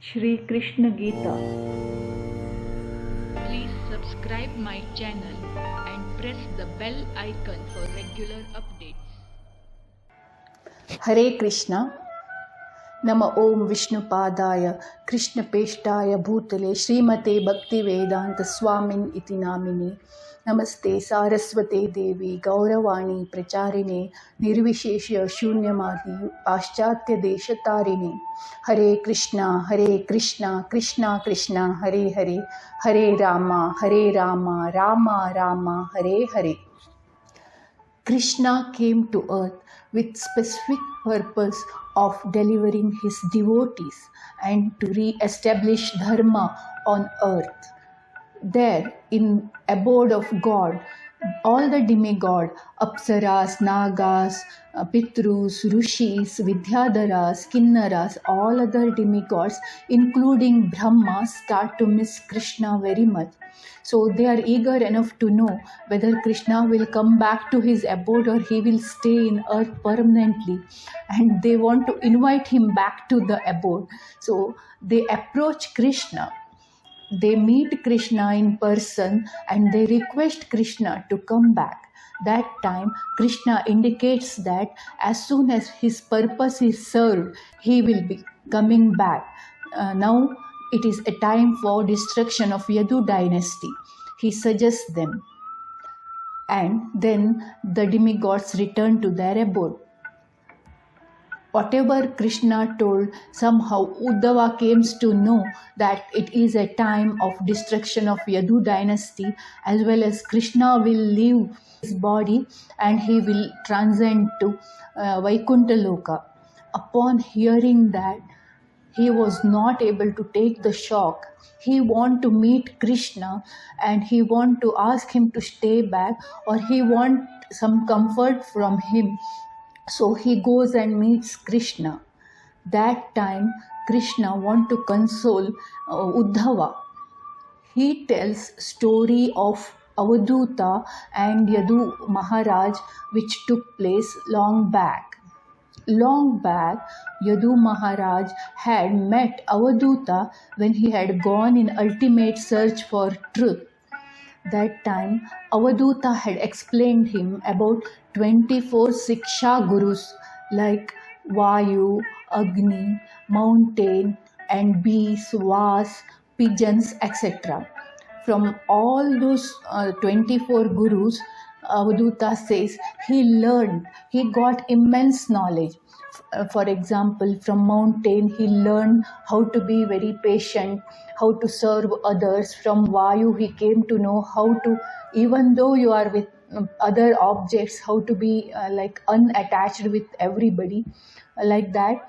Shri Krishna Gita. Please subscribe my channel and press the bell icon for regular updates. Hare Krishna. Nama Om Vishnupadaya Krishna Peshtaya Bhutale Srimate Bhakti Vedanta Swamin Iti Namini Namaste Saraswate Devi Gauravani Pracharine Nirvisheshya Shunyamati Paschatya Deshatarine Hare Krishna Krishna Krishna Hare Hare Hare Rama Rama Rama Hare Hare. Krishna came to earth with specific purpose of delivering his devotees and to re-establish dharma on earth. There, in abode of God, all the demigod, Apsaras, Nagas, Pitrus, Rishis, Vidyadharas, Kinnaras, all other demigods, including Brahma, start to miss Krishna very much. So they are eager enough to know whether Krishna will come back to his abode or he will stay in earth permanently. And they want to invite him back to the abode. So they approach Krishna. They meet Krishna in person and they request Krishna to come back. That time, Krishna indicates that as soon as his purpose is served, he will be coming back. Now, it is a time for destruction of Yadu dynasty. He suggests them. And then the demigods return to their abode. Whatever Krishna told, somehow Uddhava came to know that it is a time of destruction of Yadu dynasty, as well as Krishna will leave his body and he will transcend to vaikuntaloka. Upon hearing that, he was not able to take the shock. He want to meet Krishna and he want to ask him to stay back, or he want some comfort from him. So he goes and meets Krishna. That time Krishna want to console Uddhava. He tells story of avadhuta and Yadu Maharaj which took place long back. Long back, Yadu Maharaj had met avadhuta when he had gone in ultimate search for truth. That time, avadhuta had explained him about 24 Siksha Gurus like Vayu, Agni, mountain and bees, vas, pigeons, etc. From all those 24 Gurus, avadhuta says he got immense knowledge. For example, from mountain, he learned how to be very patient, how to serve others. From Vayu, he came to know how to, even though you are with other objects, how to be like unattached with everybody. Like that,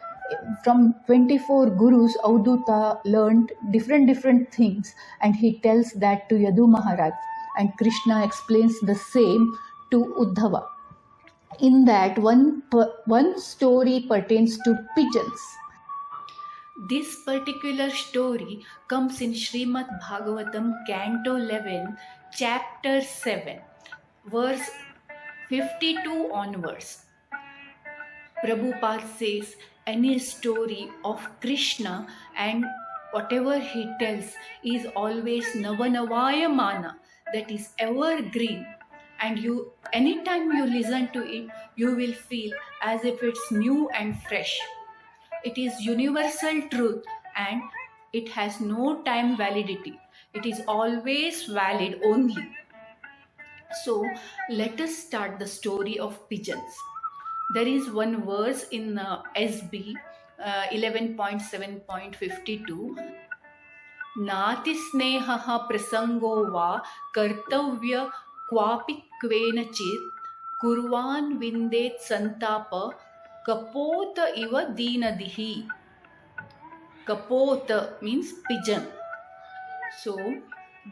from 24 Gurus, avadhuta learned different things, and he tells that to Yadu Maharaj. And Krishna explains the same to Uddhava. In that, one story pertains to pigeons. This particular story comes in Srimad Bhagawatam Canto 11, Chapter 7, verse 52 onwards. Prabhupad says any story of Krishna and whatever he tells is always navanavayamana, that is evergreen, and anytime you listen to it, you will feel as if it's new and fresh. It is universal truth and it has no time validity. It is always valid only. So let us start the story of pigeons. There is one verse in SB 11.7.52. Nati snehaha prasango va kartavya kwapi kvenachit kurvan vindet santapa kapota iva deenadihi. Kapota means pigeon. So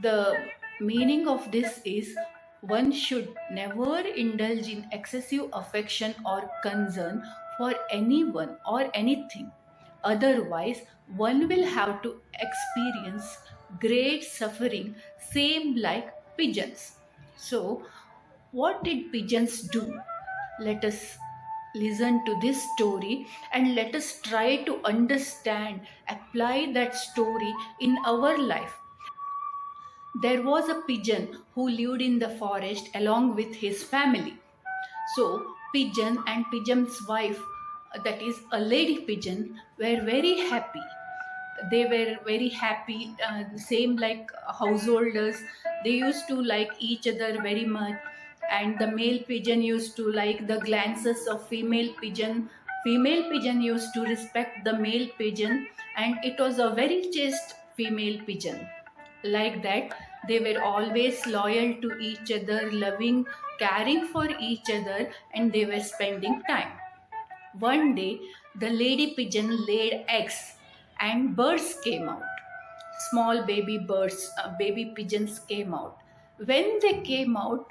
the meaning of this is one should never indulge in excessive affection or concern for anyone or anything. Otherwise, one will have to experience great suffering, same like pigeons. So, what did pigeons do? Let us listen to this story and let us try to understand, apply that story in our life. There was a pigeon who lived in the forest along with his family. So, Pigeon and Pigeon's wife, that is a lady pigeon, were very happy. They were very happy, same like householders. They used to like each other very much, and the male pigeon used to like the glances of female pigeon. Female pigeon used to respect the male pigeon, and it was a very chaste female pigeon. Like that, they were always loyal to each other, loving, caring for each other, and they were spending time. One day, the lady pigeon laid eggs and birds came out. Small baby birds, baby pigeons came out. When they came out,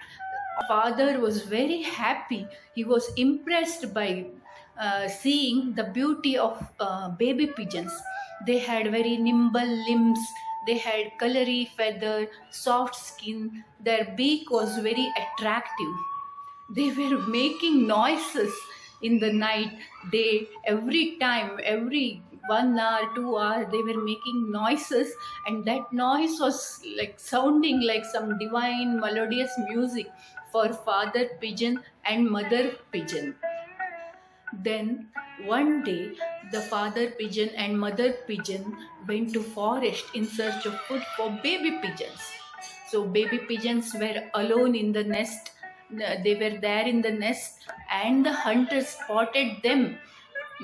father was very happy. He was impressed by seeing the beauty of baby pigeons. They had very nimble limbs, they had colory feather, soft skin, their beak was very attractive. They were making noises in the night, day, every time, every 1 hour, 2 hour, they were making noises, and that noise was like sounding like some divine melodious music for father pigeon and mother pigeon. Then one day, the father pigeon and mother pigeon went to forest in search of food for baby pigeons. So baby pigeons were alone in the nest. They were there in the nest, and the hunters spotted them.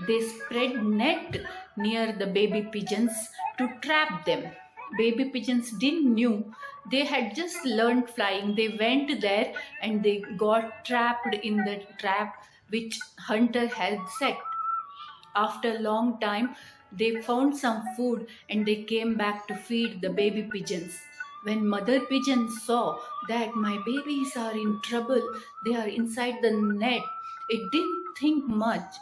They spread net near the baby pigeons to trap them. Baby pigeons didn't knew. They had just learned flying. They went there and they got trapped in the trap which hunter had set. After a long time, they found some food and they came back to feed the baby pigeons. When mother pigeon saw that my babies are in trouble, they are inside the net, it didn't think much.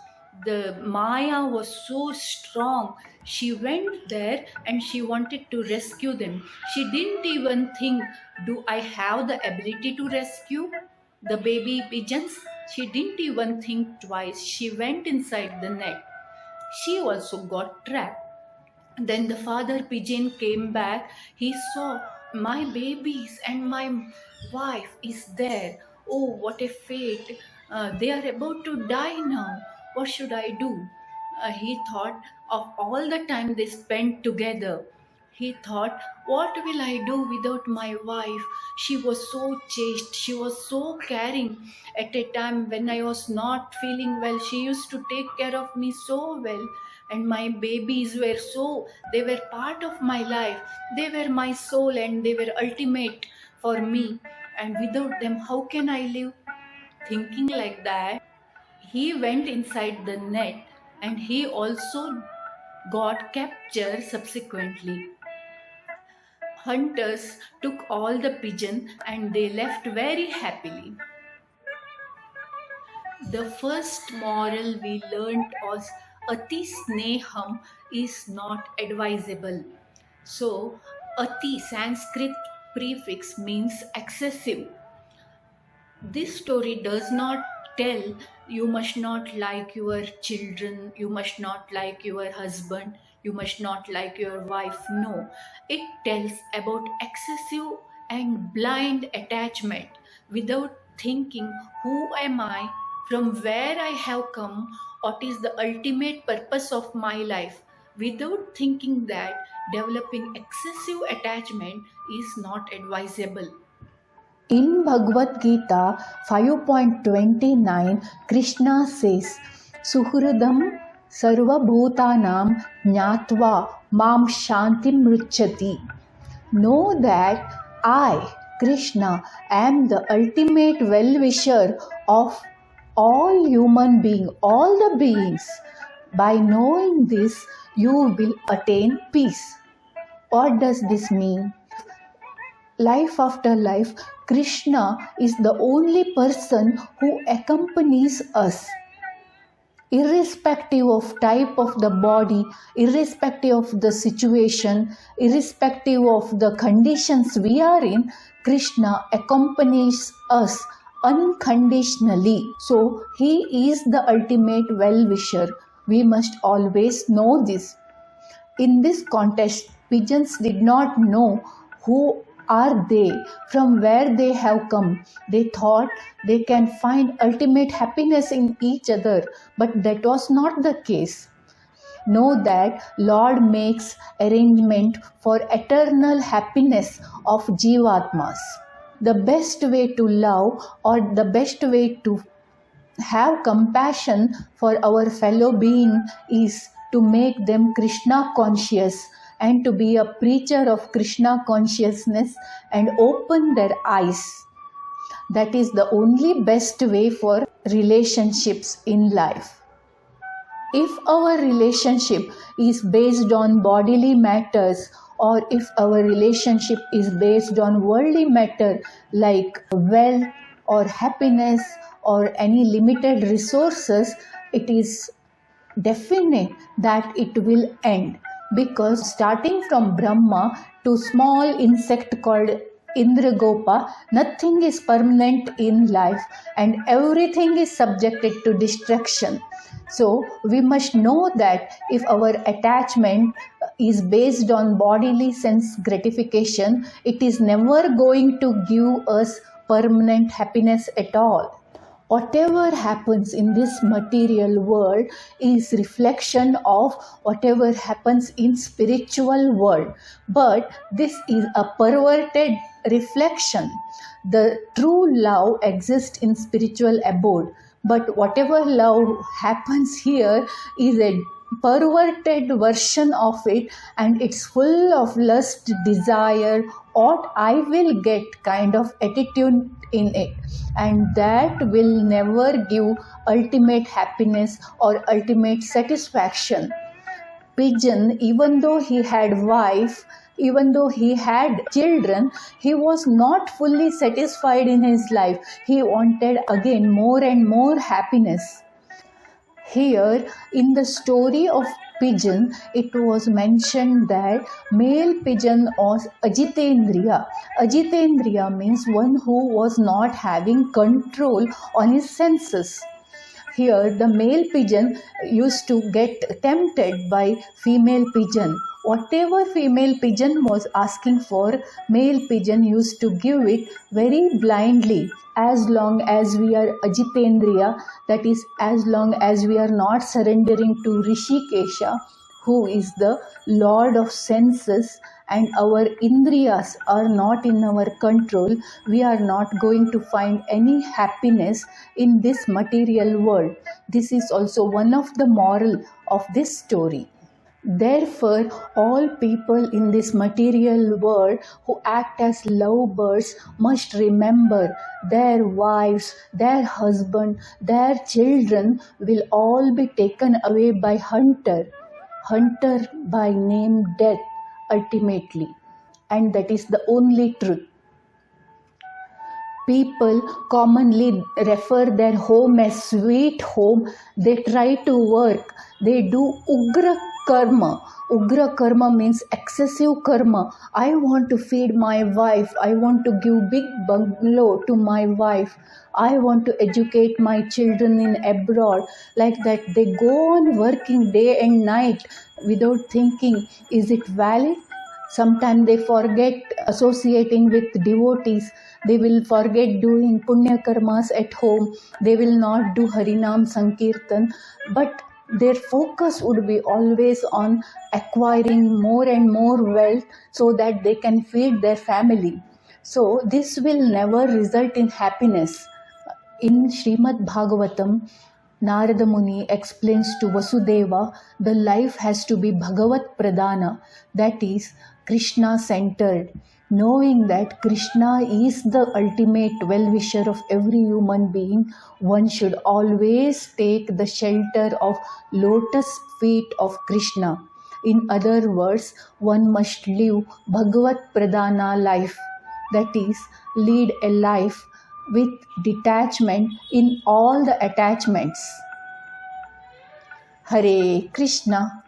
The Maya was so strong. She went there and she wanted to rescue them. She didn't even think, do I have the ability to rescue the baby pigeons? She didn't even think twice. She went inside the net. She also got trapped. Then the father pigeon came back. He saw my babies and my wife is there. Oh, what a fate. They are about to die now. What should I do? He thought of all the time they spent together. He thought, what will I do without my wife? She was so chaste. She was so caring. At a time when I was not feeling well, she used to take care of me so well. And my babies were they were part of my life. They were my soul and they were ultimate for me. And without them, how can I live? Thinking like that, he went inside the net and he also got captured subsequently. Hunters took all the pigeon and they left very happily. The first moral we learnt was Ati Sneham is not advisable. So, Ati, Sanskrit prefix, means excessive. This story does not tell you must not like your children, you must not like your husband, you must not like your wife. No, it tells about excessive and blind attachment without thinking, who am I, from where I have come, what is the ultimate purpose of my life. Without thinking that, developing excessive attachment is not advisable. In Bhagavad Gita 5.29, Krishna says, Suhridam sarvabhutanam jnatva mam shantim mruchati. Know that I, Krishna, am the ultimate well-wisher of all human beings, all the beings. By knowing this, you will attain peace. What does this mean? Life after life, Krishna is the only person who accompanies us. Irrespective of type of the body, irrespective of the situation, irrespective of the conditions we are in, Krishna accompanies us unconditionally. So he is the ultimate well-wisher. We must always know this. In this context, pigeons did not know who are they, from where they have come. They thought they can find ultimate happiness in each other, but that was not the case. Know that Lord makes arrangement for eternal happiness of Jivatmas. The best way to love, or the best way to have compassion for our fellow being, is to make them Krishna conscious and to be a preacher of Krishna consciousness and open their eyes. That is the only best way for relationships in life. If our relationship is based on bodily matters, or if our relationship is based on worldly matter like wealth or happiness or any limited resources, it is definite that it will end, because starting from Brahma to small insect called Indragopa, nothing is permanent in life and everything is subjected to destruction. So we must know that if our attachment is based on bodily sense gratification, it is never going to give us permanent happiness at all. Whatever happens in this material world is reflection of whatever happens in spiritual world, but this is a perverted reflection. The true love exists in spiritual abode, but whatever love happens here is a perverted version of it, and it's full of lust, desire, what I will get kind of attitude in it, and that will never give ultimate happiness or ultimate satisfaction. Pigeon, even though he had wife, even though he had children, he was not fully satisfied in his life. He wanted again more and more happiness. Here in the story of pigeon, it was mentioned that male pigeon was ajitendriya. Ajitendriya means one who was not having control on his senses. Here the male pigeon used to get tempted by female pigeon. Whatever female pigeon was asking for, male pigeon used to give it very blindly. As long as we are ajitendriya, that is, as long as we are not surrendering to Rishikesha, who is the Lord of senses, and our indriyas are not in our control, we are not going to find any happiness in this material world. This is also one of the moral of this story. Therefore, all people in this material world who act as lovebirds must remember their wives, their husband, their children will all be taken away by hunter by name death ultimately. And that is the only truth. People commonly refer their home as sweet home. They try to work. They do Ugra Karma. Ugra Karma means excessive karma. I want to feed my wife. I want to give big bungalow to my wife. I want to educate my children in abroad. Like that, they go on working day and night without thinking, is it valid? Sometimes they forget associating with devotees. They will forget doing punya karmas at home. They will not do Harinam Sankirtan. But their focus would be always on acquiring more and more wealth so that they can feed their family. So this will never result in happiness. In Srimad Bhagavatam, Narada Muni explains to Vasudeva, the life has to be Bhagavat Pradana, that is Krishna centered. Knowing that Krishna is the ultimate well-wisher of every human being, one should always take the shelter of lotus feet of Krishna. In other words, one must live Bhagavat Pradana life, that is, lead a life with detachment in all the attachments. Hare Krishna.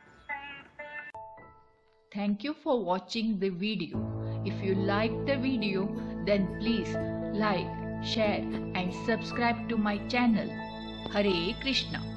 Thank you for watching the video. If you liked the video, then please like, share and subscribe to my channel. Hare Krishna.